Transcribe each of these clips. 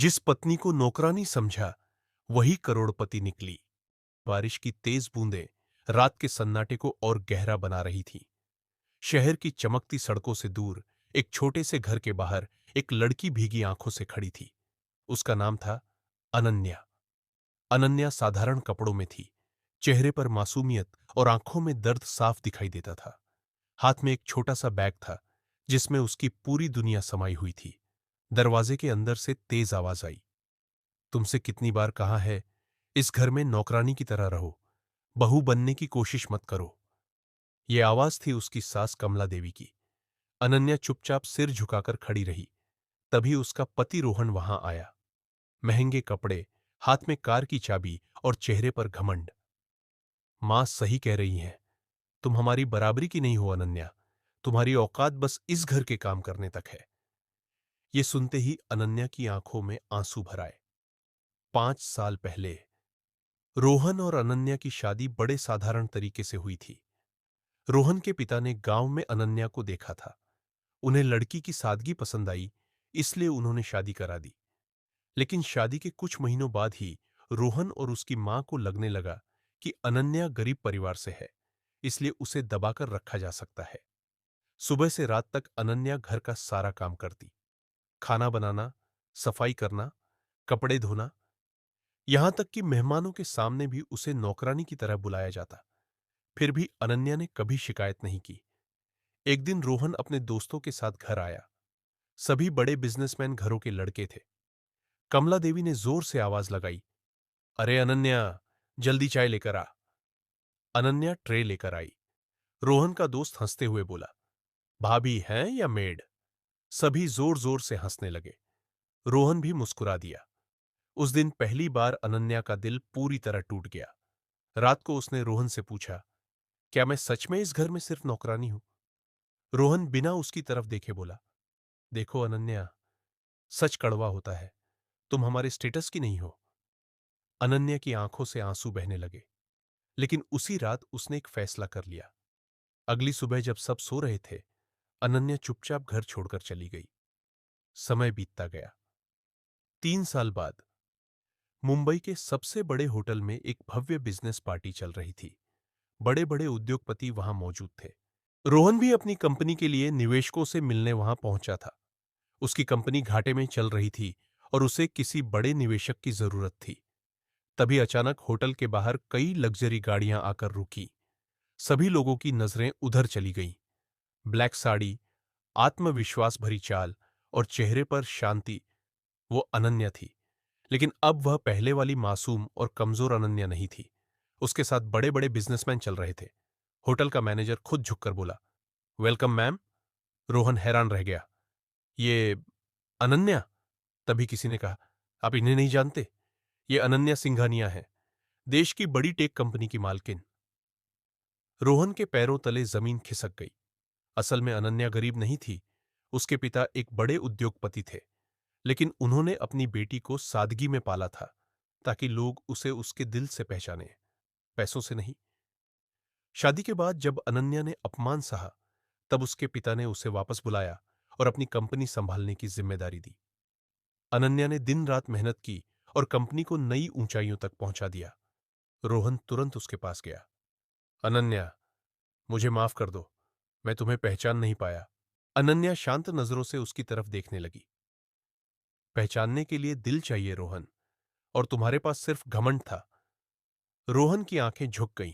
जिस पत्नी को नौकरानी समझा वही करोड़पति निकली। बारिश की तेज बूंदें रात के सन्नाटे को और गहरा बना रही थीं। शहर की चमकती सड़कों से दूर एक छोटे से घर के बाहर एक लड़की भीगी आंखों से खड़ी थी। उसका नाम था अनन्या। अनन्या साधारण कपड़ों में थी। चेहरे पर मासूमियत और आंखों में दर्द साफ दिखाई देता था। हाथ में एक छोटा सा बैग था जिसमें उसकी पूरी दुनिया समाई हुई थी। दरवाजे के अंदर से तेज आवाज आई, तुमसे कितनी बार कहा है, इस घर में नौकरानी की तरह रहो, बहू बनने की कोशिश मत करो। ये आवाज थी उसकी सास कमला देवी की। अनन्या चुपचाप सिर झुकाकर खड़ी रही। तभी उसका पति रोहन वहां आया। महंगे कपड़े, हाथ में कार की चाबी और चेहरे पर घमंड। मां सही कह रही हैं, तुम हमारी बराबरी की नहीं हो अनन्या। तुम्हारी औकात बस इस घर के काम करने तक है। ये सुनते ही अनन्या की आंखों में आंसू भर आए। 5 साल पहले रोहन और अनन्या की शादी बड़े साधारण तरीके से हुई थी। रोहन के पिता ने गांव में अनन्या को देखा था। उन्हें लड़की की सादगी पसंद आई, इसलिए उन्होंने शादी करा दी। लेकिन शादी के कुछ महीनों बाद ही रोहन और उसकी मां को लगने लगा कि अनन्या गरीब परिवार से है, इसलिए उसे दबाकर रखा जा सकता है। सुबह से रात तक अनन्या घर का सारा काम करती, खाना बनाना, सफाई करना, कपड़े धोना। यहां तक कि मेहमानों के सामने भी उसे नौकरानी की तरह बुलाया जाता। फिर भी अनन्या ने कभी शिकायत नहीं की। एक दिन रोहन अपने दोस्तों के साथ घर आया। सभी बड़े बिजनेसमैन घरों के लड़के थे। कमला देवी ने जोर से आवाज लगाई, अरे अनन्या, जल्दी चाय लेकर आ। अनन्या ट्रे लेकर आई। रोहन का दोस्त हंसते हुए बोला, भाभी हैं या मेड? सभी जोर जोर से हंसने लगे। रोहन भी मुस्कुरा दिया। उस दिन पहली बार अनन्या का दिल पूरी तरह टूट गया। रात को उसने रोहन से पूछा, क्या मैं सच में इस घर में सिर्फ नौकरानी हूं? रोहन बिना उसकी तरफ देखे बोला, देखो अनन्या, सच कड़वा होता है, तुम हमारे स्टेटस की नहीं हो। अनन्या की आंखों से आंसू बहने लगे। लेकिन उसी रात उसने एक फैसला कर लिया। अगली सुबह जब सब सो रहे थे, अनन्या चुपचाप घर छोड़कर चली गई। समय बीतता गया। 3 साल बाद मुंबई के सबसे बड़े होटल में एक भव्य बिजनेस पार्टी चल रही थी। बड़े बड़े उद्योगपति वहां मौजूद थे। रोहन भी अपनी कंपनी के लिए निवेशकों से मिलने वहां पहुंचा था। उसकी कंपनी घाटे में चल रही थी और उसे किसी बड़े निवेशक की जरूरत थी। तभी अचानक होटल के बाहर कई लग्जरी गाड़ियां आकर रुकी। सभी लोगों की नजरें उधर चली गईं। ब्लैक साड़ी, आत्मविश्वास भरी चाल और चेहरे पर शांति, वो अनन्या थी। लेकिन अब वह पहले वाली मासूम और कमजोर अनन्या नहीं थी। उसके साथ बड़े बड़े बिजनेसमैन चल रहे थे। होटल का मैनेजर खुद झुककर बोला, वेलकम मैम। रोहन हैरान रह गया, ये अनन्या? तभी किसी ने कहा, आप इन्हें नहीं जानते? ये अनन्या सिंघानिया है, देश की बड़ी टेक कंपनी की मालकिन। रोहन के पैरों तले जमीन खिसक गई। असल में अनन्या गरीब नहीं थी। उसके पिता एक बड़े उद्योगपति थे, लेकिन उन्होंने अपनी बेटी को सादगी में पाला था, ताकि लोग उसे उसके दिल से पहचाने, पैसों से नहीं। शादी के बाद जब अनन्या ने अपमान सहा, तब उसके पिता ने उसे वापस बुलाया और अपनी कंपनी संभालने की जिम्मेदारी दी। अनन्या ने दिन रात मेहनत की और कंपनी को नई ऊंचाइयों तक पहुंचा दिया। रोहन तुरंत उसके पास गया। अनन्या, मुझे माफ कर दो, मैं तुम्हें पहचान नहीं पाया। अनन्या शांत नजरों से उसकी तरफ देखने लगी। पहचानने के लिए दिल चाहिए रोहन, और तुम्हारे पास सिर्फ घमंड था। रोहन की आंखें झुक गईं।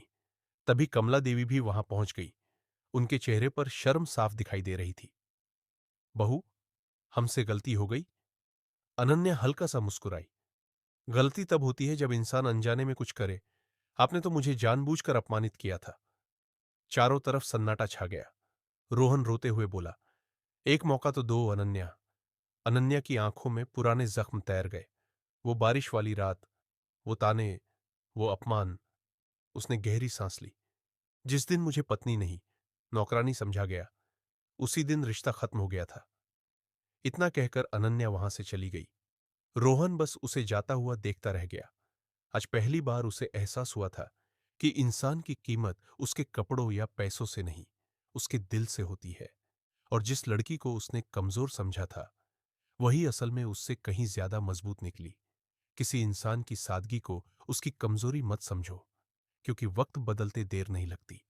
तभी कमला देवी भी वहां पहुंच गई। उनके चेहरे पर शर्म साफ दिखाई दे रही थी। बहू, हमसे गलती हो गई। अनन्या हल्का सा मुस्कुराई। गलती तब होती है जब इंसान अनजाने में कुछ करे। आपने तो मुझे जानबूझकर अपमानित किया था। चारों तरफ सन्नाटा छा गया। रोहन रोते हुए बोला, एक मौका तो दो अनन्या। अनन्या की आंखों में पुराने जख्म तैर गए। वो बारिश वाली रात, वो ताने, वो अपमान। उसने गहरी सांस ली। जिस दिन मुझे पत्नी नहीं, नौकरानी समझा गया, उसी दिन रिश्ता खत्म हो गया था। इतना कहकर अनन्या वहां से चली गई। रोहन बस उसे जाता हुआ देखता रह गया। आज पहली बार उसे एहसास हुआ था कि इंसान की कीमत उसके कपड़ों या पैसों से नहीं, उसके दिल से होती है। और जिस लड़की को उसने कमजोर समझा था, वही असल में उससे कहीं ज्यादा मजबूत निकली। किसी इंसान की सादगी को उसकी कमजोरी मत समझो, क्योंकि वक्त बदलते देर नहीं लगती।